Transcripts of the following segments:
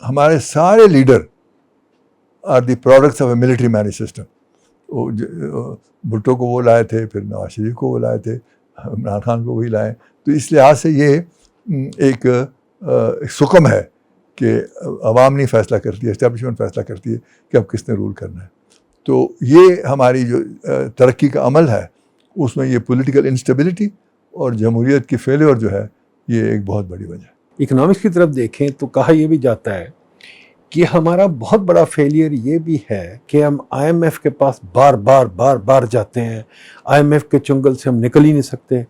ہمارے سارے leader are the products of a military managed system. Bhutto کو وہ لائے تھے, پھر نواز شریف کو وہ لائے تھے, عمران خان کو وہی لائے. تو اس لحاظ سے یہ ایک سکم ہے کہ عوام نہیں فیصلہ کرتی ہے, اسٹیبلشمنٹ فیصلہ کرتی ہے کہ اب کس نے رول کرنا ہے. تو یہ ہماری جو ترقی کا عمل ہے اس میں یہ پولیٹیکل انسٹیبلٹی اور جمہوریت کی فیلیور جو ہے یہ ایک بہت بڑی وجہ ہے. اکنامکس کی طرف دیکھیں تو کہا یہ بھی جاتا ہے کہ ہمارا بہت بڑا فیلئر یہ بھی ہے کہ ہم آئی ایم ایف کے پاس بار بار جاتے ہیں, آئی ایم ایف کے چنگل سے ہم نکل ہی نہیں سکتے.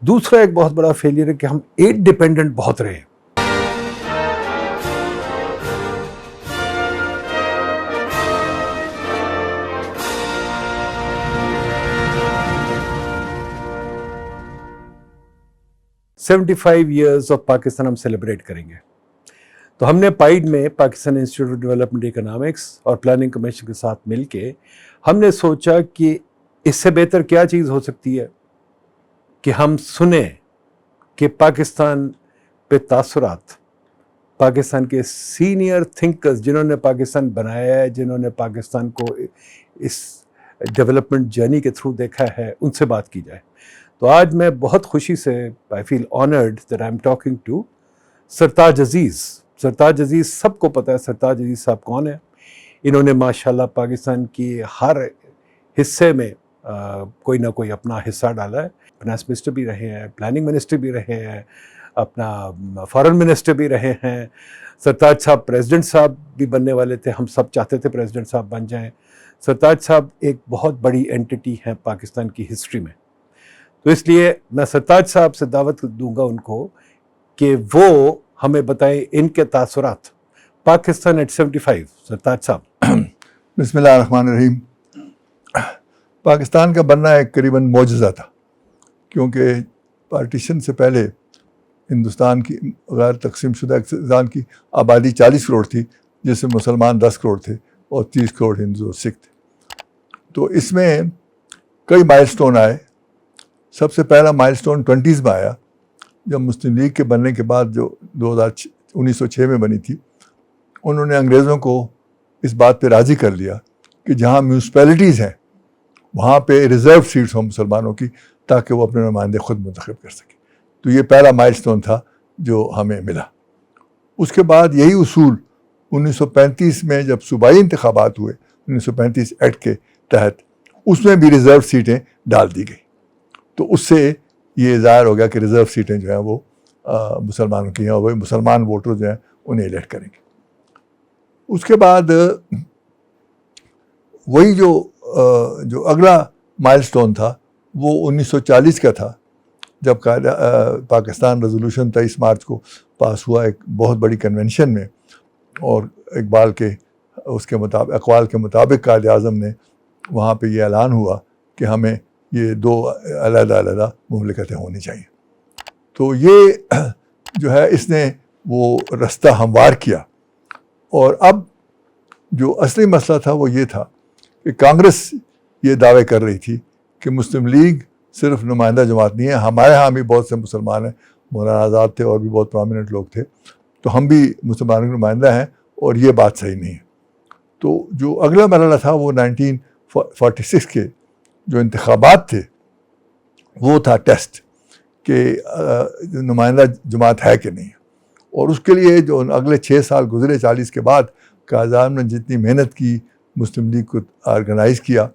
دوسرا ایک بہت بڑا فیلئر ہے کہ ہم ایڈ ڈیپینڈنٹ بہت رہے ہیں. سیونٹی 75 ایئرز آف پاکستان ہم سیلیبریٹ کریں گے. تو ہم نے پائیڈ میں Pakistan institute of development economics اور پلاننگ کمیشن کے ساتھ مل کے ہم نے سوچا کہ اس سے بہتر کیا چیز ہو سکتی ہے کہ ہم سنیں کہ پاکستان پہ تاثرات, پاکستان کے سینئر تھنکرز جنہوں نے پاکستان بنایا ہے, جنہوں نے پاکستان کو اس ڈیولپمنٹ جرنی کے تھرو دیکھا ہے, ان سے بات کی جائے. تو آج میں بہت خوشی سے I feel honoured that I am talking to Sartaj Aziz. Sartaj Aziz سب کو پتہ ہے سرتاج عزیز صاحب کون ہیں. انہوں نے ماشاءاللہ پاکستان کی ہر حصے میں کوئی نہ کوئی اپنا حصہ ڈالا ہے. فائنانس منسٹر بھی رہے ہیں, پلاننگ منسٹر بھی رہے ہیں, اپنا فارن منسٹر بھی رہے ہیں. سرتاج صاحب پریزیڈنٹ صاحب بھی بننے والے تھے, ہم سب چاہتے تھے پریزیڈنٹ صاحب بن جائیں. سرتاج صاحب ایک بہت بڑی اینٹی ہیں پاکستان کی ہسٹری میں. تو اس لیے میں سرتاج صاحب سے دعوت دوں گا ان کو کہ وہ ہمیں بتائیں ان کے تاثرات پاکستان ایٹ 75. سرتاج صاحب. بسم اللہ الرحمن الرحیم. پاکستان کا بننا ایک قریباً معجزہ تھا, کیونکہ پارٹیشن سے پہلے ہندوستان کی غیر تقسیم شدہ ہندوستان کی آبادی 40 کروڑ تھی, جس میں مسلمان 10 کروڑ تھے اور 30 کروڑ ہندو اور سکھ تھے. تو اس میں کئی مائل سٹون آئے. سب سے پہلا مائل سٹون 20s میں آیا جب مسلم لیگ کے بننے کے بعد, جو 1906 میں بنی تھی, انہوں نے انگریزوں کو اس بات پہ راضی کر لیا کہ جہاں میونسپیلٹیز ہیں وہاں پہ ریزرو سیٹس ہوں مسلمانوں کی, تاکہ وہ اپنے نمائندے خود منتخب کر سکیں. تو یہ پہلا مائل سٹون تھا جو ہمیں ملا. اس کے بعد یہی اصول 1935 میں جب صوبائی انتخابات ہوئے 1935 ایکٹ کے تحت, اس میں بھی ریزرو سیٹیں ڈال دی گئی. تو اس سے یہ ظاہر ہو گیا کہ ریزرو سیٹیں جو ہیں وہ مسلمانوں کی ہیں, اور وہی مسلمان ووٹر جو ہیں انہیں الیکٹ کریں گے. اس کے بعد وہی جو اگلا مائل سٹون تھا وہ 1940 کا تھا, جب پاکستان ریزولوشن 23 مارچ کو پاس ہوا ایک بہت بڑی کنونشن میں, اور اقبال کے اس کے مطابق اقوال کے مطابق قائد اعظم نے وہاں پہ یہ اعلان ہوا کہ ہمیں یہ 2 علیحدہ مملکتیں ہونی چاہیے. تو یہ جو ہے اس نے وہ رستہ ہموار کیا. اور اب جو اصلی مسئلہ تھا وہ یہ تھا کہ کانگریس یہ دعوے کر رہی تھی کہ مسلم لیگ صرف نمائندہ جماعت نہیں ہے, ہمارے ہاں بھی بہت سے مسلمان ہیں, مولانا آزاد تھے اور بھی بہت پرومیننٹ لوگ تھے, تو ہم بھی مسلمانوں کے نمائندہ ہیں, اور یہ بات صحیح نہیں ہے. تو جو اگلا مرحلہ تھا وہ 1946 کے جو انتخابات تھے وہ تھا ٹیسٹ کہ نمائندہ جماعت ہے کہ نہیں. اور اس کے لیے جو اگلے 6 سال گزرے 40 کے بعد, قائد اعظم نے جتنی محنت کی مسلم لیگ کو آرگنائز کیا,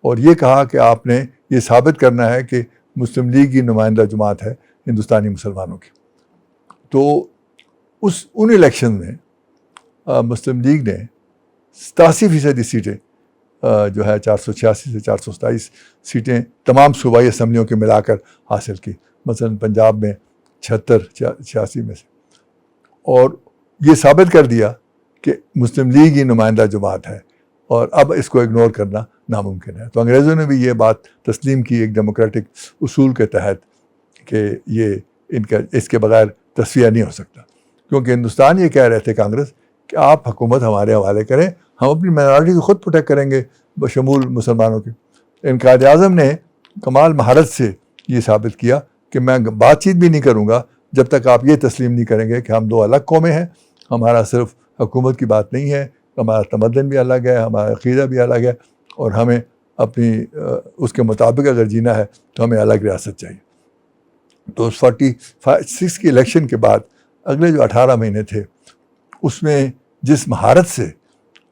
اور یہ کہا کہ آپ نے یہ ثابت کرنا ہے کہ مسلم لیگ ہی نمائندہ جماعت ہے ہندوستانی مسلمانوں کی. تو ان الیکشن میں مسلم لیگ نے 87% سیٹیں جو ہے 486 سے 427 سیٹیں تمام صوبائی اسمبلیوں کے ملا کر حاصل کی. مثلا پنجاب میں 76-86 میں سے, اور یہ ثابت کر دیا کہ مسلم لیگ ہی نمائندہ جماعت ہے, اور اب اس کو اگنور کرنا ناممکن ہے. تو انگریزوں نے بھی یہ بات تسلیم کی ایک ڈیموکریٹک اصول کے تحت کہ یہ اس کے بغیر تصفیہ نہیں ہو سکتا, کیونکہ ہندوستان یہ کہہ رہے تھے کانگریس کہ آپ حکومت ہمارے حوالے کریں, ہم اپنی مائنارٹی کو خود پروٹیکٹ کریں گے بشمول مسلمانوں کے. قائد اعظم نے کمال مہارت سے یہ ثابت کیا کہ میں بات چیت بھی نہیں کروں گا جب تک آپ یہ تسلیم نہیں کریں گے کہ ہم 2 الگ قومیں ہیں, ہمارا صرف حکومت کی بات نہیں ہے. ہمارا تمدن بھی الگ ہے, ہمارا عقیدہ بھی الگ ہے, اور ہمیں اپنی اس کے مطابق اگر جینا ہے تو ہمیں الگ ریاست چاہیے. تو 46 کی الیکشن کے بعد اگلے جو 18 مہینے تھے اس میں جس مہارت سے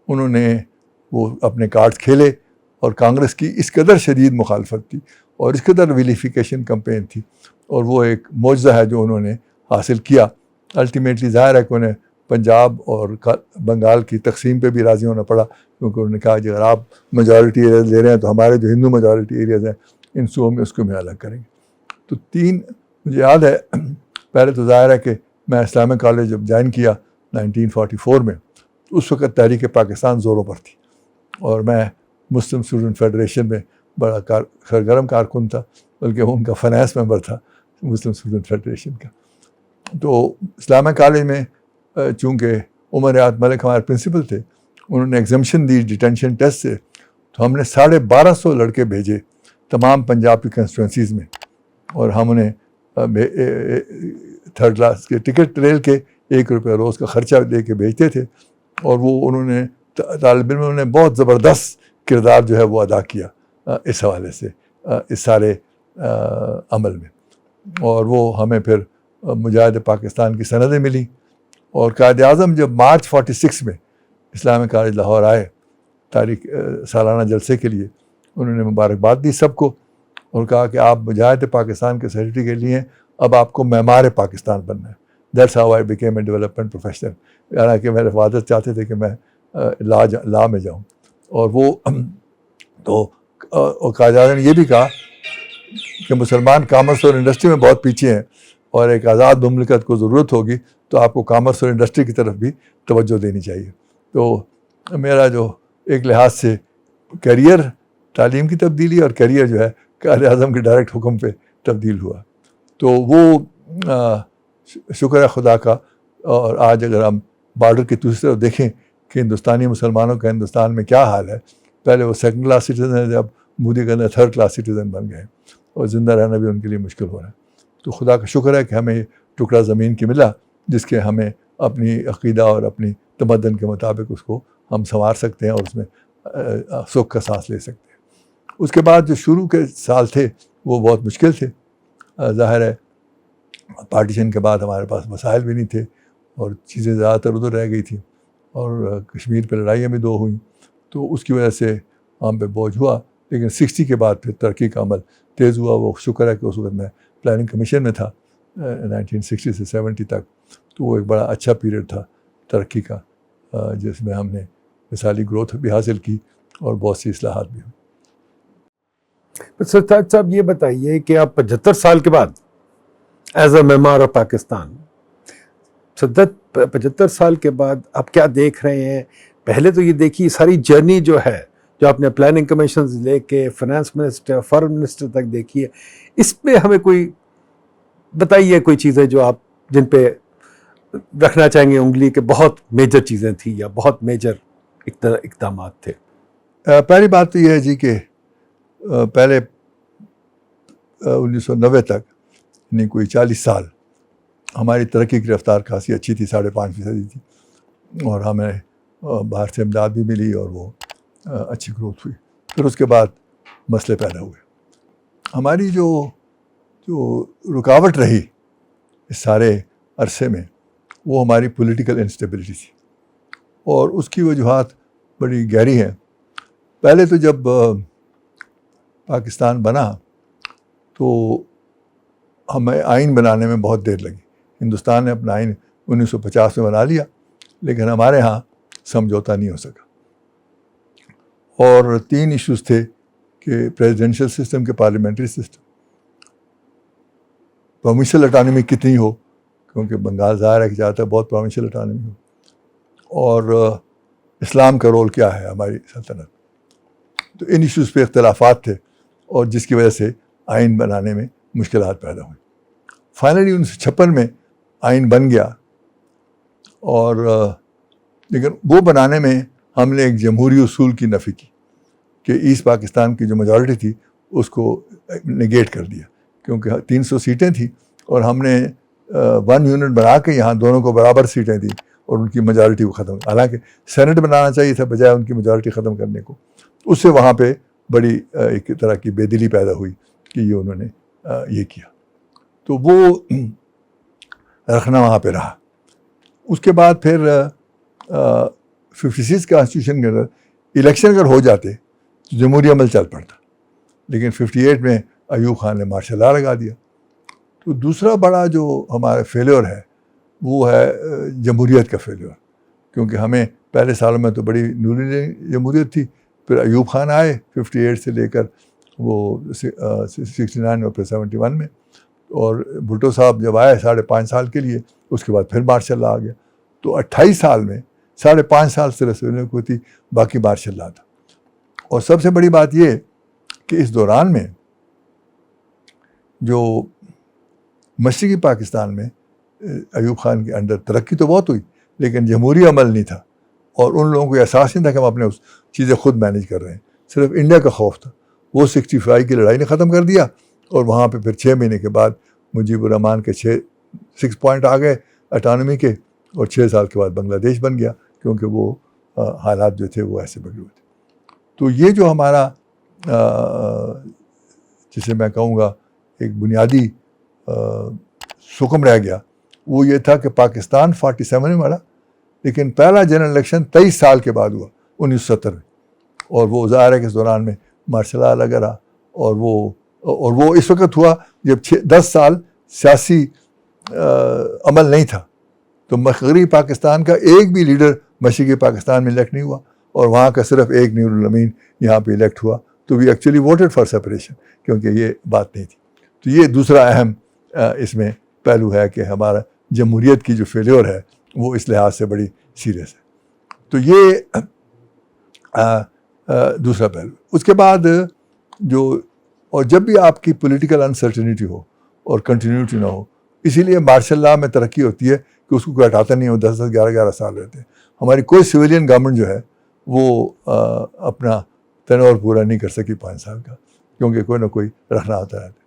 انہوں نے وہ اپنے کارڈز کھیلے, اور کانگریس کی اس قدر شدید مخالفت تھی اور اس قدر ویلیفیکیشن کمپین تھی, اور وہ ایک معجزہ ہے جو انہوں نے حاصل کیا. الٹیمیٹلی ظاہر ہے کہ انہیں پنجاب اور بنگال کی تقسیم پہ بھی راضی ہونا پڑا, کیونکہ انہوں نے کہا کہ اگر آپ میجورٹی ایریاز لے رہے ہیں تو ہمارے جو ہندو میجورٹی ایریاز ہیں ان صوبوں میں اس کو میں الگ کریں گے. تو مجھے یاد ہے پہلے تو ظاہر ہے کہ میں اسلامک کالج جب جوائن کیا 1944 میں, اس وقت تحریک پاکستان زوروں پر تھی, اور میں مسلم اسٹوڈنٹ فیڈریشن میں بڑا سرگرم کارکن تھا, بلکہ ان کا فائنانس ممبر تھا مسلم اسٹوڈنٹ فیڈریشن کا. تو اسلامک کالج میں چونکہ عمر یاد ملک ہمارے پرنسپل تھے, انہوں نے ایگزمپشن دی ڈیٹینشن ٹیسٹ سے, تو ہم نے 1250 لڑکے بھیجے تمام پنجاب کی کنسٹیٹوئنسیز میں, اور ہم انہیں 3rd کلاس کے ٹکٹ ریل کے ₹1 روز کا خرچہ دے کے بھیجتے تھے, اور وہ انہوں نے طالب علموں نے بہت زبردست کردار جو ہے وہ ادا کیا اس حوالے سے اس سارے عمل میں. اور وہ ہمیں پھر مجاہد پاکستان کی سندیں ملیں, اور قائد اعظم جب مارچ 46 میں اسلامک کالج لاہور آئے تاریخ سالانہ جلسے کے لیے, انہوں نے مبارکباد دی سب کو اور کہا کہ آپ مجاہد پاکستان کے سیکرٹری کے لیے, اب آپ کو معمار پاکستان بننا ہے. That's how I became a development professional. حالانکہ میرے فادر چاہتے تھے کہ میں لا میں جاؤں, اور وہ تو قائد اعظم نے یہ بھی کہا کہ مسلمان کامرس اور انڈسٹری میں بہت پیچھے ہیں, اور ایک آزاد مملکت کو ضرورت ہوگی تو آپ کو کامرس اور انڈسٹری کی طرف بھی توجہ دینی چاہیے. تو میرا جو ایک لحاظ سے کیریئر تعلیم کی تبدیلی اور کیریئر جو ہے قائد اعظم کے ڈائریکٹ حکم پہ تبدیل ہوا. تو وہ شکر ہے خدا کا. اور آج اگر ہم بارڈر کی دوسری طرف دیکھیں کہ ہندوستانی مسلمانوں کا ہندوستان میں کیا حال ہے, پہلے وہ 2nd کلاس سٹیزن ہیں, جب مودی کے اندر 3rd کلاس سٹیزن بن گئے, اور زندہ رہنا بھی ان کے لیے مشکل ہو رہا ہے. تو خدا کا شکر ہے کہ ہمیں یہ ٹکڑا زمین کی ملا جس کے ہمیں اپنی عقیدہ اور اپنی تمدن کے مطابق اس کو ہم سنوار سکتے ہیں اور اس میں سکھ کا سانس لے سکتے ہیں. اس کے بعد جو شروع کے سال تھے وہ بہت مشکل تھے. ظاہر ہے پارٹیشن کے بعد ہمارے پاس وسائل بھی نہیں تھے, اور چیزیں زیادہ تر ادھر رہ گئی تھیں, اور کشمیر پہ لڑائیاں بھی 2 ہوئیں, تو اس کی وجہ سے ہم پہ بوجھ ہوا. لیکن 60 کے بعد پھر ترقی کا عمل تیز ہوا. وہ شکر ہے کہ اس وقت میں پلاننگ کمیشن میں تھا 1960 سے 70 تک, تو وہ ایک بڑا اچھا پیریڈ تھا ترقی کا, جس میں ہم نے مثالی گروتھ بھی حاصل کی اور بہت سی اصلاحات بھی ہوئی. سرتاج صاحب یہ بتائیے کہ آپ 75 سال کے بعد ایز اے معمار آف پاکستان 75 سال کے بعد آپ کیا دیکھ رہے ہیں؟ پہلے تو یہ دیکھیے ساری جرنی جو ہے جو آپ نے پلاننگ کمیشنز لے کے فائنانس منسٹر فارن منسٹر تک دیکھی ہے, اس پہ ہمیں کوئی بتائیے کوئی چیزیں جو آپ جن پہ رکھنا چاہیں گے انگلی کہ بہت میجر چیزیں تھیں یا بہت میجر اقدامات تھے. پہلی بات تو یہ ہے جی کہ پہلے 1990 تک یعنی کوئی 40 سال ہماری ترقی کی رفتار کافی اچھی تھی, 5.5% تھی, اور ہمیں باہر سے امداد بھی ملی اور وہ اچھی گروتھ ہوئی. پھر اس کے بعد مسئلے پیدا ہوئے. ہماری جو رکاوٹ رہی اس سارے عرصے میں وہ ہماری پولیٹیکل انسٹیبلٹی تھی, اور اس کی وجوہات بڑی گہری ہیں. پہلے تو جب پاکستان بنا تو ہمیں آئین بنانے میں بہت دیر لگی. ہندوستان نے اپنا آئین 1950 میں بنا لیا, لیکن ہمارے ہاں سمجھوتا نہیں ہو سکا. اور 3 ایشوز تھے کہ پریزیڈنشل سسٹم کے پارلیمنٹری سسٹم, پروونشل اٹانومی کتنی ہو, کیونکہ بنگال ظاہر ہے کہ چاہتا ہے بہت پروونشل اٹانومی ہو, اور اسلام کا رول کیا ہے ہماری سلطنت. تو ان ایشوز پہ اختلافات تھے, اور جس کی وجہ سے آئین بنانے میں مشکلات پیدا ہوئیں. فائنلی 1956 میں آئین بن گیا, اور لیکن وہ بنانے میں ہم نے ایک جمہوری اصول کی نفی کی کہ ایسٹ پاکستان کی جو میجورٹی تھی اس کو نگیٹ کر دیا, کیونکہ 300 سیٹیں تھیں, اور ہم نے 1 یونٹ بنا کے یہاں دونوں کو برابر سیٹیں دیں, اور ان کی میجارٹی کو ختم، حالانکہ سینٹ بنانا چاہیے تھا بجائے ان کی میجارٹی ختم کرنے کو. اس سے وہاں پہ بڑی ایک طرح کی بے دلی پیدا ہوئی کہ یہ انہوں نے یہ کیا. تو وہ رکھنا وہاں پہ رہا. اس کے بعد پھر 56 کانسٹیٹیوشن کے اندر الیکشن اگر ہو جاتے تو جمہوری عمل چل پڑتا، لیکن 58 میں ایوب خان نے مارشل لا لگا دیا. تو دوسرا بڑا جو ہمارا فیلیور ہے وہ ہے جمہوریت کا فیلیور، کیونکہ ہمیں پہلے سالوں میں تو بڑی نوری جمہوریت تھی، پھر ایوب خان آئے 58 سے لے کر وہ 69 اور پھر 71 میں، اور بھٹو صاحب جب آئے 5.5 سال کے لیے، اس کے بعد پھر مارشل لا آ گیا. تو 28 سال میں 5.5 سال صرف سویلین کو تھی، باقی مارشل لا تھا. اور سب سے بڑی بات یہ کہ اس دوران میں جو مشرقی پاکستان میں ایوب خان کے اندر ترقی تو بہت ہوئی، لیکن جمہوری عمل نہیں تھا، اور ان لوگوں کو احساس نہیں تھا کہ ہم اپنے چیزیں خود مینیج کر رہے ہیں. صرف انڈیا کا خوف تھا. وہ 65 کی لڑائی نے ختم کر دیا، اور وہاں پہ پھر 6 مہینے کے بعد مجیب الرحمان کے 6 پوائنٹ آ گئے اٹانومی کے، اور 6 سال کے بعد بنگلہ دیش بن گیا، کیونکہ وہ حالات جو تھے وہ ایسے بگڑے ہوئے تھے. تو یہ جو ہمارا جسے میں کہوں گا ایک بنیادی سکم رہ گیا، وہ یہ تھا کہ پاکستان 47 میں بڑھا، لیکن پہلا جنرل الیکشن 23 سال کے بعد ہوا 1970 میں، اور وہ ظاہر ہے کہ اس دوران میں مارشل لا لگا رہا، اور وہ اس وقت ہوا جب 10 سال سیاسی عمل نہیں تھا. تو مغربی پاکستان کا ایک بھی لیڈر مشرقی پاکستان میں الیکٹ نہیں ہوا، اور وہاں کا صرف ایک نور الامین یہاں پہ الیکٹ ہوا. تو we actually voted for suppression, کیونکہ یہ بات نہیں تھی. تو یہ دوسرا اہم اس میں پہلو ہے کہ ہمارا جمہوریت کی جو فیلیور ہے وہ اس لحاظ سے بڑی سیریس ہے. تو یہ دوسرا پہلو. اس کے بعد اور جب بھی آپ کی پولیٹیکل انسرٹنیٹی ہو اور کنٹینیوٹی نہ ہو، اسی لیے مارشل لا میں ترقی ہوتی ہے کہ اس کو کوئی ہٹاتا نہیں ہو. 10 11 سال رہتے ہیں. ہماری کوئی سویلین گورنمنٹ جو ہے وہ اپنا تنور پورا نہیں کر سکی 5 سال کا، کیونکہ کوئی نہ کوئی رکھنا آتا رہتا ہے.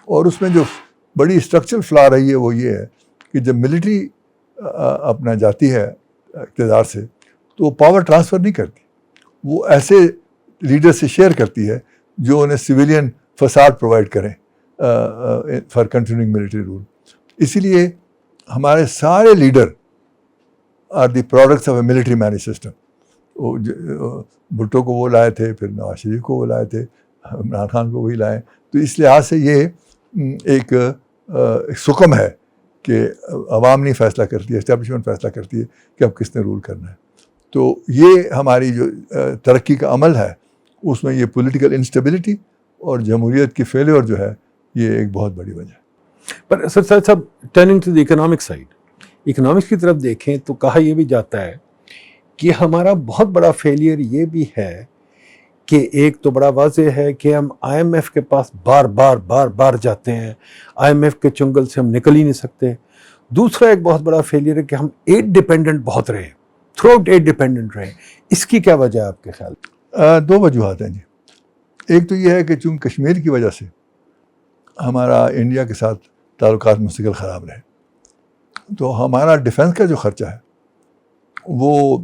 اور اس میں جو بڑی اسٹرکچرل فلا رہی ہے وہ یہ ہے کہ جب ملٹری اپنا جاتی ہے اقتدار سے تو وہ پاور ٹرانسفر نہیں کرتی، وہ ایسے لیڈر سے شیئر کرتی ہے جو انہیں سویلین فساد پرووائڈ کریں فار کنٹینیوئنگ ملٹری رول. اسی لیے ہمارے سارے leader are the products of a military managed system. Bhutto کو وہ لائے تھے، پھر نواز شریف کو وہ لائے تھے، عمران خان کو وہی لائے. تو اس لحاظ سے یہ ایک سکم ہے کہ عوام نہیں فیصلہ کرتی ہے، اسٹیبلشمنٹ فیصلہ کرتی ہے کہ اب کس نے رول کرنا ہے. تو یہ ہماری جو ترقی کا عمل ہے اس میں یہ پولیٹیکل انسٹیبلٹی اور جمہوریت کی فیلیور جو ہے یہ ایک بہت بڑی وجہ ہے. پر سر صاحب turning to the economic side, economics کی طرف دیکھیں تو کہا یہ بھی جاتا ہے کہ ہمارا بہت بڑا فیلئر یہ بھی ہے کہ ایک تو بڑا واضح ہے کہ ہم آئی ایم ایف کے پاس بار بار جاتے ہیں، آئی ایم ایف کے چنگل سے ہم نکل ہی نہیں سکتے. دوسرا ایک بہت بڑا فیلئر ہے کہ ہم ایڈ ڈیپینڈنٹ بہت رہے، تھرو آؤٹ ایڈ ڈیپینڈنٹ رہے. اس کی کیا وجہ ہے آپ کے خیال؟ 2 وجوہات ہیں جی. ایک تو یہ ہے کہ چونکہ کشمیر کی وجہ سے ہمارا انڈیا کے ساتھ تعلقات مستقل خراب رہے، تو ہمارا ڈیفنس کا جو خرچہ ہے وہ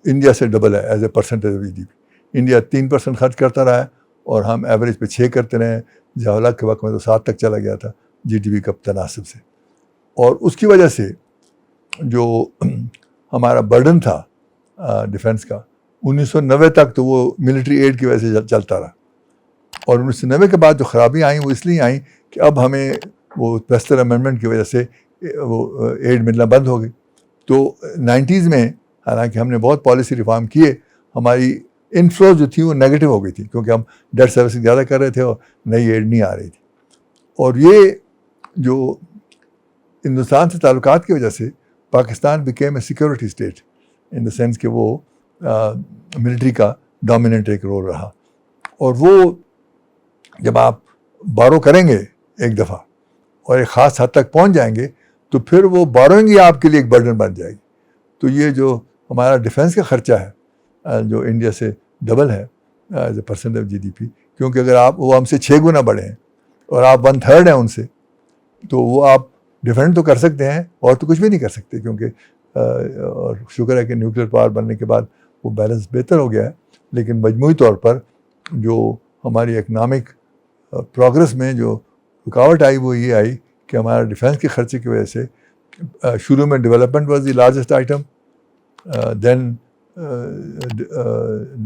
انڈیا سے ڈبل ہے as a percentage of G D P. India 3% خرچ کرتا رہا ہے اور ہم ایوریج پہ 6 کرتے رہے. جواہر کے وقت میں تو 7 تک چلا گیا تھا جی ڈی پی کا تناسب سے. اور اس کی وجہ سے جو ہمارا برڈن تھا ڈیفنس کا 1990 تک تو وہ ملٹری ایڈ کی وجہ سے چلتا رہا، اور 1990 کے بعد جو خرابیاں آئیں وہ اس لیے آئیں کہ اب ہمیں وہ پیسٹر امینڈمنٹ کی وجہ سے وہ ایڈ ملنا بند ہو گئی. تو 90s میں حالانکہ ہم نے بہت پالیسی ریفارم کیے، ہماری انفلو جو تھی وہ نیگیٹو ہو گئی تھی، کیونکہ ہم ڈیٹ سروسنگ زیادہ کر رہے تھے اور نئی ایڈ نہیں آ رہی تھی. اور یہ جو ہندوستان سے تعلقات کی وجہ سے Pakistan became a security state in the sense کہ وہ ملٹری کا ڈومیننٹ ایک رول رہا. اور وہ جب آپ بارو کریں گے ایک دفعہ اور ایک خاص حد تک پہنچ جائیں گے تو پھر وہ بارونگ ہی آپ کے لیے ایک برڈن بن جائے گی. تو یہ جو ہمارا ڈیفنس کا خرچہ ہے جو انڈیا سے ڈبل ہے as a percent of G D P, کیونکہ اگر آپ وہ ہم سے 6 گنا بڑے ہیں اور آپ 1/3 ہیں ان سے، تو وہ آپ ڈیفینڈ تو کر سکتے ہیں اور تو کچھ بھی نہیں کر سکتے، کیونکہ اور شکر ہے کہ نیوکلیر پاور بننے کے بعد وہ بیلنس بہتر ہو گیا ہے. لیکن مجموعی طور پر جو ہماری اکنامک پروگرس میں جو رکاوٹ آئی وہ یہ آئی کہ ہمارا ڈیفینس کے خرچے کی وجہ سے شروع میں development was the largest item, then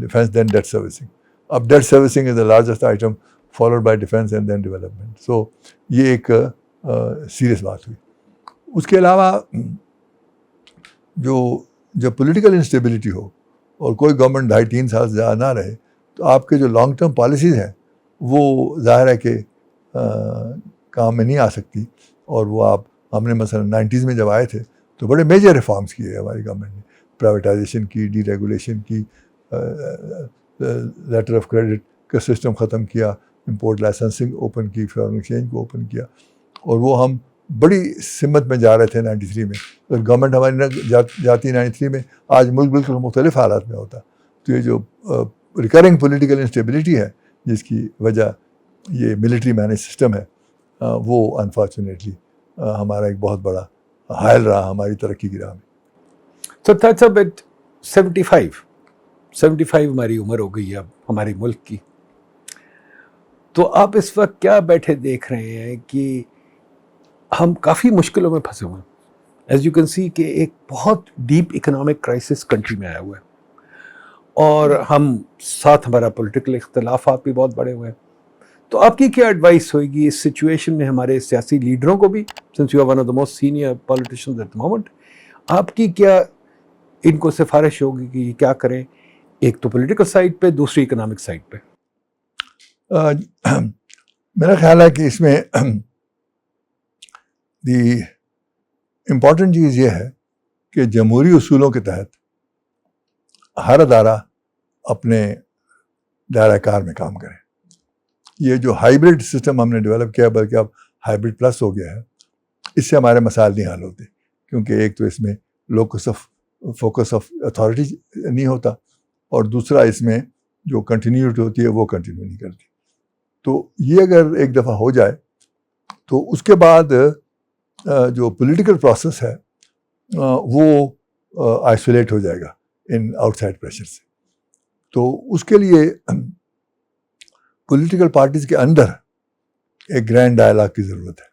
defence, then debt servicing. اب debt servicing is the largest item followed by defence and then development. So یہ ایک سیریس بات ہوئی. اس کے علاوہ جب پولیٹیکل انسٹیبلٹی ہو اور کوئی گورنمنٹ 2.5-3 سال سے زیادہ نہ رہے تو آپ کے جو لانگ ٹرم پالیسیز ہیں وہ ظاہر ہے کہ کام میں نہیں آ سکتی. اور وہ ہم نے مثلا 90s میں جب آئے تھے تو بڑے میجر ریفارمز کیے ہماری گورنمنٹ نے. پرائیویٹائزیشن کی, ڈی ریگولیشن کی, لیٹر آف کریڈٹ کا سسٹم ختم کیا, امپورٹ لائسنسنگ اوپن کی, فارن ایکسچینج کو اوپن کیا. اور وہ ہم بڑی سمت میں جا رہے تھے 93 میں. اگر گورنمنٹ ہماری نہ جاتی 93 میں, آج ملک بالکل مختلف حالات میں ہوتا. تو یہ جو ریکرنگ پولیٹیکل انسٹیبلٹی ہے جس کی وجہ یہ ملٹری مینج سسٹم ہے, وہ انفارچونیٹلی ہمارا ایک بہت بڑا حائل رہا ہماری ترقی کی راہ میں. So that's about 75 ہماری عمر ہو گئی اب ہمارے ملک کی. تو آپ اس وقت کیا بیٹھے دیکھ رہے ہیں کہ ہم کافی مشکلوں میں پھنسے ہوئے ہیں. ایز یو کین سی کہ ایک بہت ڈیپ اکنامک کرائسس کنٹری میں آیا ہوا ہے, اور ہم ساتھ ہمارا پولیٹیکل اختلافات بھی بہت بڑے ہوئے ہیں. تو آپ کی کیا ایڈوائس ہوئے گی اس سچویشن میں ہمارے سیاسی لیڈروں کو بھی, since you are one of the most senior politicians at the moment, آپ کی کیا ان کو سفارش ہوگی کہ کیا کریں, ایک تو پولیٹیکل سائڈ پہ, دوسری اکنامک سائڈ پہ؟ میرا خیال ہے کہ اس میں دی امپورٹنٹ چیز یہ ہے کہ جمہوری اصولوں کے تحت ہر ادارہ اپنے دائرہ کار میں کام کرے. یہ جو ہائیبرڈ سسٹم ہم نے ڈیولپ کیا, بلکہ اب ہائیبرڈ پلس ہو گیا ہے, اس سے ہمارے مسائل نہیں حل ہوتے. کیونکہ ایک تو اس میں locus of focus of authority نہیں ہوتا, اور دوسرا اس میں جو کنٹینیوٹی ہوتی ہے وہ کنٹینیو نہیں کرتی. تو یہ اگر ایک دفعہ ہو جائے تو اس کے بعد جو پولیٹیکل پروسیس ہے وہ آئسولیٹ ہو جائے گا ان آؤٹ سائڈ پریشر سے. تو اس کے لیے پولیٹیکل پارٹیز کے اندر ایک گرینڈ ڈائلاگ کی ضرورت ہے,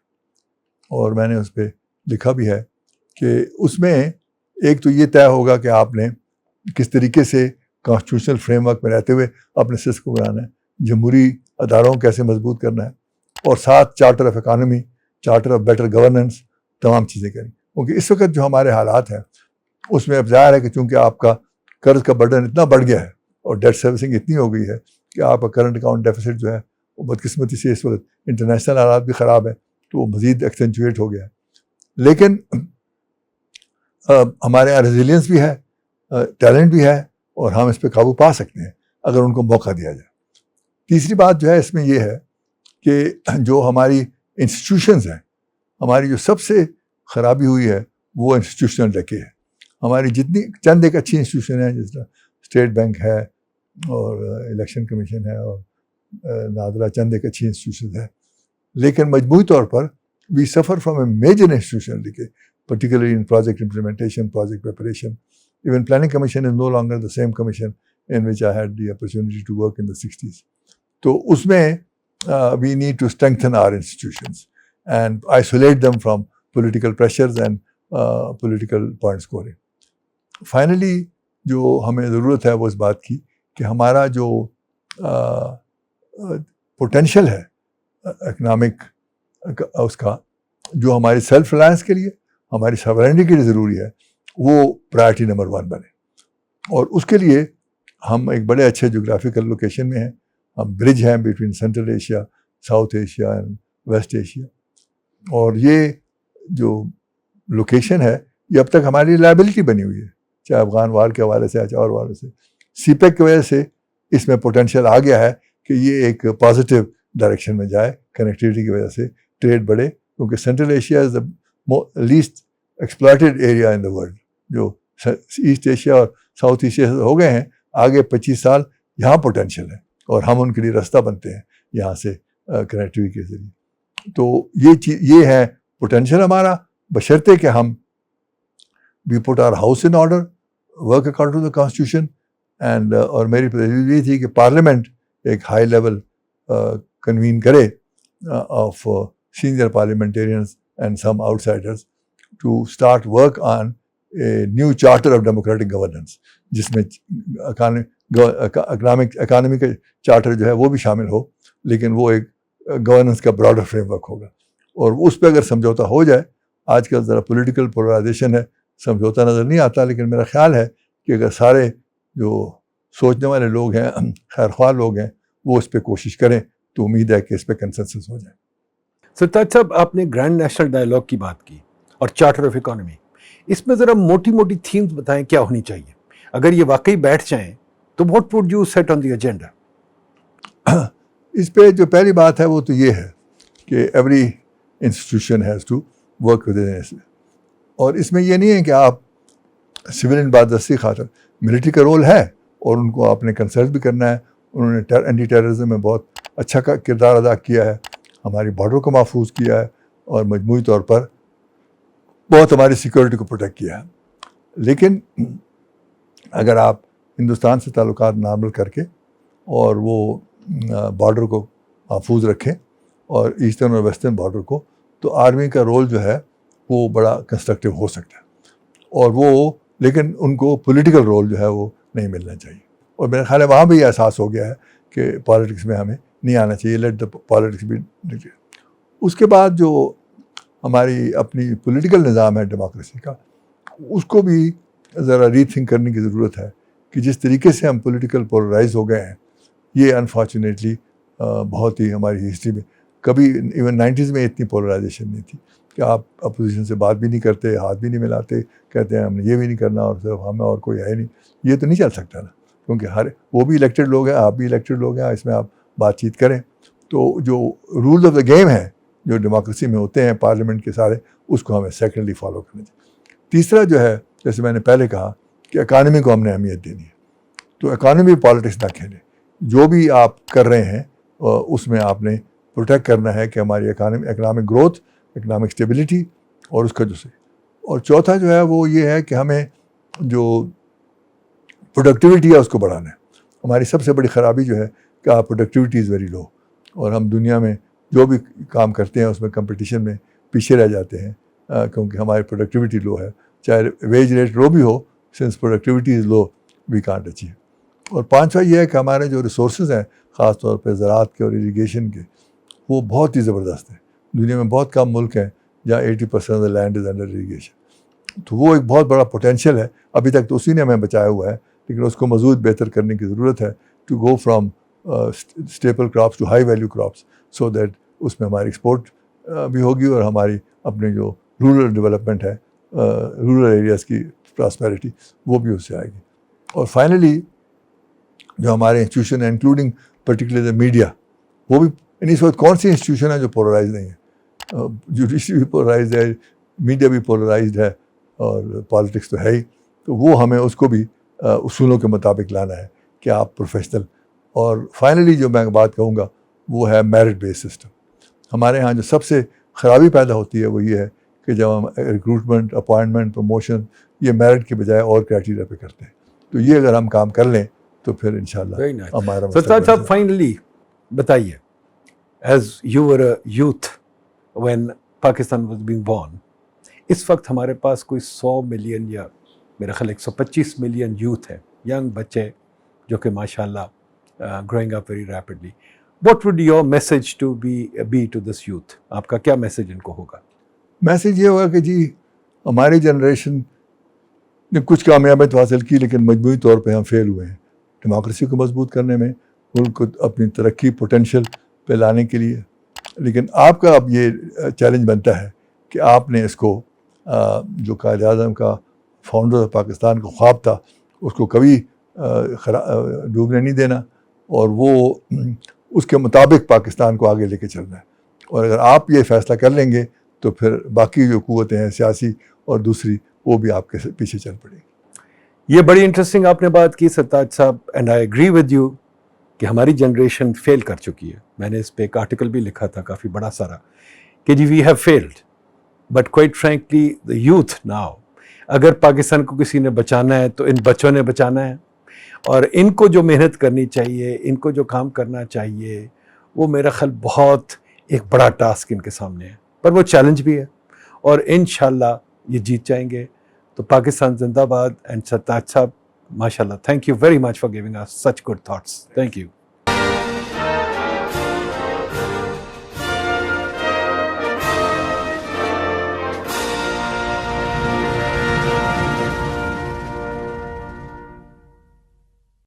اور میں نے اس پہ لکھا بھی ہے کہ اس میں ایک تو یہ طے ہوگا کہ آپ نے کس طریقے سے کانسٹیٹیوشنل فریم ورک میں رہتے ہوئے اپنے سسٹم کو بنانا ہے, جمہوری اداروں کو کیسے مضبوط کرنا ہے, اور ساتھ charter of economy, charter of better governance, تمام چیزیں کریں. کیونکہ اس وقت جو ہمارے حالات ہیں اس میں اب ظاہر ہے کہ چونکہ آپ کا قرض کا برڈن اتنا بڑھ گیا ہے اور ڈیٹ سروسنگ اتنی ہو گئی ہے کہ آپ کا کرنٹ اکاؤنٹ ڈیفیسٹ جو ہے وہ بدقسمتی سے اس وقت انٹرنیشنل حالات بھی خراب ہیں تو وہ مزید ایکسینچویٹ ہو گیا ہے. لیکن ہمارے یہاں ریزیلینس بھی ہے, ٹیلنٹ بھی ہے, اور ہم اس پہ قابو پا سکتے ہیں اگر ان کو موقع دیا جائے. تیسری بات جو ہے اس میں یہ ہے کہ جو ہماری انسٹیٹیوشنز ہیں, ہماری جو سب سے خرابی ہوئی ہے وہ انسٹیٹیوشنل ڈیکے ہے. ہماری جتنی چند ایک اچھی انسٹیٹیوشن ہیں, جس طرح اسٹیٹ بینک ہے اور الیکشن کمیشن ہے اور نادرا, چند ایک اچھی انسٹیٹیوشن ہے, لیکن مجموعی طور پر we suffer from a major institutional decay, particularly in project implementation, project preparation. Even Planning Commission is no longer the same commission in which I had the opportunity to work in the 60s. So اس میں we need to strengthen our institutions and isolate them from political pressures and political point scoring. Finally, جو ہمیں ضرورت ہے وہ اس بات کی کہ ہمارا جو پوٹینشیل ہے اکنامک اس کا, جو ہماری سیلف ریلائنس کے لیے, ہماری ساورینٹی کے لیے ضروری ہے, وہ پرائرٹی نمبر 1 بنے. اور اس کے لیے ہم ایک بڑے اچھے جغرافیکل لوکیشن میں ہیں. ہم برج ہیں between Central Asia, South Asia and West Asia, اور یہ جو لوکیشن ہے یہ اب تک ہماری لائبلٹی بنی ہوئی ہے, چاہے افغان وار کے حوالے سے چاہے اور حوالے سے. سی پیک کی وجہ سے اس میں پوٹینشیل آ گیا ہے کہ یہ ایک پازیٹیو ڈائریکشن میں جائے, کنیکٹیوٹی کی وجہ سے ٹریڈ بڑھے, کیونکہ central Asia is the least exploited area in the world. جو ایسٹ ایشیا اور ساؤتھ ایشیا ہو گئے ہیں, آگے 25 سال یہاں پوٹینشیل ہے, اور ہم ان کے لیے رستہ بنتے ہیں یہاں سے کنیکٹیوٹی کے ذریعے. تو یہ ہے پوٹینشیل ہمارا, بشرطے کہ ہم we put our house in order, work according to the constitution, and اور میری یہ تھی کہ پارلیمنٹ ایک ہائی لیول کنوین کرے of senior parliamentarians and some outsiders to start work on a new charter of democratic governance, جس میں economy کا چارٹر جو ہے وہ بھی شامل ہو، لیکن وہ ایک گورننس کا براڈر فریم ورک ہوگا، اور اس پہ اگر سمجھوتا ہو جائے. آج کل ذرا پولیٹیکل پولرائزیشن ہے، سمجھوتا نظر نہیں آتا، لیکن میرا خیال ہے کہ اگر سارے جو سوچنے والے لوگ ہیں، خیر خواہ لوگ ہیں، وہ اس پہ کوشش کریں تو امید ہے کہ اس پہ کنسنسس ہو جائے. سرتاج صاحب، آپ نے گرینڈ نیشنل ڈائیلاگ کی بات کی اور چارٹر آف اکانومی، اس میں ذرا موٹی موٹی تھیمز بتائیں کیا ہونی چاہیے. اگر یہ واقعی بیٹھ جائیں تو what would you set on the agenda? اس پہ جو پہلی بات ہے وہ تو یہ ہے کہ every institution has to work within, اور اس میں یہ نہیں ہے کہ آپ سویلین بازرسی خاطر ملٹری کا رول ہے اور ان کو آپ نے کنسلٹ بھی کرنا ہے. انہوں نے اینٹی ٹیررزم میں بہت اچھا کردار ادا کیا ہے، ہماری بارڈر کو محفوظ کیا ہے اور مجموعی طور پر بہت ہماری سیکورٹی کو پروٹیکٹ کیا ہے. لیکن اگر آپ ہندوستان سے تعلقات نارمل کر کے اور وہ بارڈر کو محفوظ رکھیں اور ایسٹرن اور ویسٹرن بارڈر کو، تو آرمی کا رول جو ہے وہ بڑا کنسٹرکٹیو ہو سکتا ہے، اور وہ لیکن ان کو پولیٹیکل رول جو ہے وہ نہیں ملنا چاہیے. اور میرا خیال ہے وہاں بھی یہ احساس ہو گیا ہے کہ پالیٹکس میں ہمیں نہیں آنا چاہیے، لیٹ دا پالیٹکس بھی. اس کے بعد جو ہماری اپنی پولیٹیکل نظام ہے ڈیموکریسی کا، اس کو بھی ذرا ری تھنک کرنے کی ضرورت ہے کہ جس طریقے سے ہم پولیٹیکل پولرائز ہو گئے ہیں، یہ انفارچونیٹلی بہت ہی ہماری ہسٹری میں کبھی ایون 90s میں اتنی پولرائزیشن نہیں تھی کہ آپ اپوزیشن سے بات بھی نہیں کرتے، ہاتھ بھی نہیں ملاتے، کہتے ہیں ہم نے یہ بھی نہیں کرنا اور صرف ہمیں اور کوئی ہے نہیں. یہ تو نہیں چل سکتا نا، کیونکہ وہ بھی الیکٹڈ لوگ ہیں، آپ بھی الیکٹڈ لوگ ہیں، اس میں آپ بات چیت کریں. تو جو رولز آف دا گیم ہیں جو ڈیموکریسی میں ہوتے ہیں پارلیمنٹ کے سارے، اس کو ہمیں سیکنڈلی فالو کرنا چاہیے. تیسرا جو ہے، جیسے میں نے پہلے کہا کہ اکانومی کو ہم نے اہمیت دینی ہے، تو اکانومی پالیٹکس نہ کھیلیں. جو بھی آپ کر رہے ہیں اس میں آپ نے پروٹیکٹ کرنا ہے کہ ہماری اکنامک گروتھ، اکنامک اسٹیبلٹی اور اس کا جو سے. اور چوتھا جو ہے وہ یہ ہے کہ ہمیں جو پروڈکٹیوٹی ہے اس کو بڑھانا ہے. ہماری سب سے بڑی خرابی جو ہے کہ آپ پروڈکٹیوٹی از ویری لو، اور ہم دنیا میں جو بھی کام کرتے ہیں اس میں کمپٹیشن میں پیچھے رہ جاتے ہیں کیونکہ ہماری پروڈکٹیوٹی لو ہے. چاہے ویج ریٹ لو بھی ہو، since productivity is low we can't achieve. اور پانچواں یہ ہے کہ ہمارے جو ریسورسز ہیں خاص طور پہ زراعت کے اور اریگیشن کے، وہ بہت ہی زبردست ہیں. دنیا میں بہت کم ملک ہیں جہاں 80% of the land is under irrigation. تو وہ ایک بہت بڑا پوٹینشیل ہے. ابھی تک تو اسی نے ہمیں بچایا ہوا ہے، لیکن اس کو مزید بہتر کرنے کی ضرورت ہے to go from staple crops to high value crops, so that اس میں ہماری ایکسپورٹ بھی ہوگی اور ہماری اپنے جو رورل ڈیولپمنٹ ہے، رورل ایریاز کی پراسپیرٹی، وہ بھی اس سے آئے گی. اور فائنلی جو ہمارے انسٹیٹیوشن ہیں انکلوڈنگ پرٹیکولرلی میڈیا، وہ بھی اس وقت کون سی انسٹیٹیوشن ہے جو پولرائز نہیں ہے؟ جوڈیشری بھی پولرائزڈ ہے، میڈیا بھی پولرائزڈ ہے، اور پالیٹکس تو ہے ہی. تو وہ ہمیں اس کو بھی اصولوں کے مطابق لانا ہے کہ آپ پروفیشنل. اور فائنلی جو میں بات کہوں گا وہ ہے میرٹ بیس سسٹم. ہمارے ہاں جو سب سے خرابی پیدا ہوتی ہے وہ یہ ہے کہ جب ہم ریکروٹمنٹ، اپوائنٹمنٹ، پروموشن یہ میرٹ کے بجائے اور کرائٹیریا پہ کرتے ہیں. تو یہ اگر ہم کام کر لیں تو پھر انشاءاللہ ہمارا سرتاج صاحب فائنلی بتائیے، as you were a youth when Pakistan was being born, اس وقت ہمارے پاس کوئی 100 ملین یا میرا خیال 125 ملین یوتھ ہے، ینگ بچے جو کہ ماشاء اللہ growing up very rapidly. What would your message to be to this youth? آپ کا کیا میسیج ان کو ہوگا؟ میسیج یہ ہوگا کہ جی ہماری جنریشن نے کچھ کامیابی تو حاصل کی، لیکن مجموعی طور پہ ہم فیل ہوئے ہیں ڈیموکریسی کو مضبوط کرنے میں، ملک کو اپنی ترقی پوٹینشیل پہ لانے کے لیے. لیکن آپ کا اب یہ چیلنج بنتا ہے کہ آپ نے اس کو جو قائد اعظم کا فاؤنڈر آف پاکستان کا خواب تھا اس کو کبھی ڈوبنے نہیں دینا، اور وہ اس کے مطابق پاکستان کو آگے لے کے چلنا ہے. اور اگر آپ یہ فیصلہ کر لیں گے تو پھر باقی جو قوتیں ہیں سیاسی اور دوسری، وہ بھی آپ کے پیچھے چل پڑیں گی. یہ بڑی انٹرسٹنگ آپ نے بات کی سرتاج صاحب، and I agree with you کہ ہماری جنریشن فیل کر چکی ہے. میں نے اس پہ ایک آرٹیکل بھی لکھا تھا کافی بڑا سارا کہ جی we have failed, but quite frankly the youth now اگر پاکستان کو کسی نے بچانا ہے تو ان بچوں نے بچانا ہے، اور ان کو جو محنت کرنی چاہیے، ان کو جو کام کرنا چاہیے، وہ میرا خیال بہت ایک بڑا ٹاسک ان کے سامنے ہے، پر وہ چیلنج بھی ہے، اور انشاءاللہ یہ جیت جائیں گے. تو پاکستان زندہ باد. اینڈ سرتاج صاحب ماشاءاللہ، thank you very much for giving us such good thoughts. Thank you.